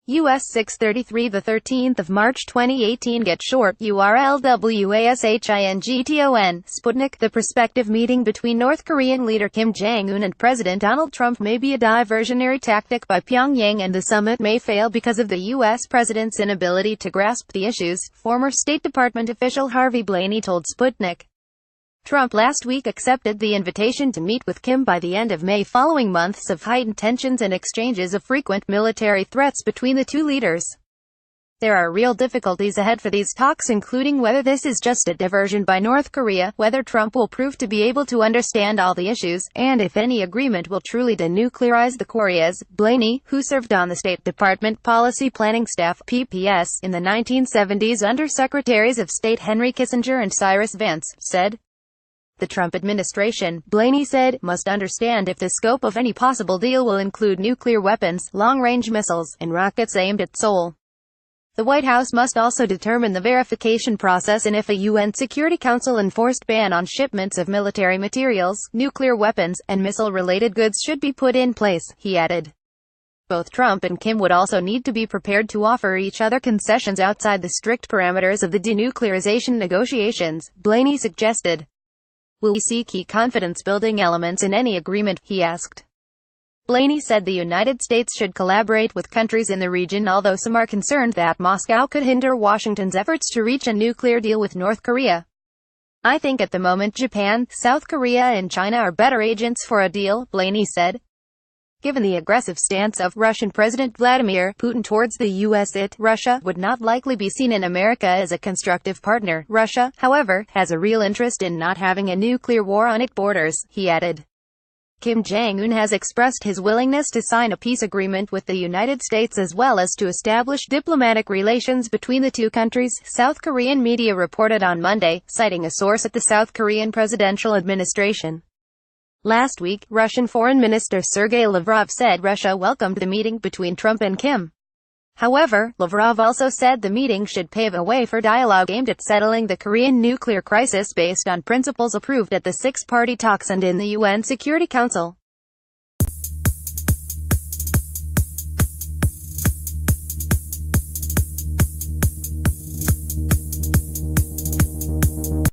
US 633 the 13th of March 2018 Get short URLWASHINGTON Sputnik. The prospective meeting between North Korean leader Kim Jong-un and President Donald Trump may be a diversionary tactic by Pyongyang, and the summit may fail because of the U.S. president's inability to grasp the issues, former State Department official Harvey Blaney told Sputnik. Trump last week accepted the invitation to meet with Kim by the end of May following months of heightened tensions and exchanges of frequent military threats between the two leaders. There are real difficulties ahead for these talks, including whether this is just a diversion by North Korea, whether Trump will prove to be able to understand all the issues, and if any agreement will truly de-nuclearize the Koreas. Blaney, who served on the State Department Policy Planning Staff (PPS) in the 1970s under Secretaries of State Henry Kissinger and Cyrus Vance, said, "The Trump administration," Blaney said, "must understand if the scope of any possible deal will include nuclear weapons, long-range missiles, and rockets aimed at Seoul. The White House must also determine the verification process and if a UN Security Council enforced ban on shipments of military materials, nuclear weapons, and missile-related goods should be put in place," he added. Both Trump and Kim would also need to be prepared to offer each other concessions outside the strict parameters of the denuclearization negotiations, Blaney suggested. "Will we see key confidence-building elements in any agreement?" he asked. Blaney said the United States should collaborate with countries in the region, although some are concerned that Moscow could hinder Washington's efforts to reach a nuclear deal with North Korea. "I think at the moment Japan, South Korea and China are better agents for a deal," Blaney said. Given the aggressive stance of Russian President Vladimir Putin towards the U.S., Russia would not likely be seen in America as a constructive partner. Russia, however, has a real interest in not having a nuclear war on its borders, he added. Kim Jong-un has expressed his willingness to sign a peace agreement with the United States as well as to establish diplomatic relations between the two countries, South Korean media reported on Monday, citing a source at the South Korean presidential administration. Last week, Russian Foreign Minister Sergei Lavrov said Russia welcomed the meeting between Trump and Kim. However, Lavrov also said the meeting should pave a way for dialogue aimed at settling the Korean nuclear crisis based on principles approved at the six-party talks and in the UN Security Council.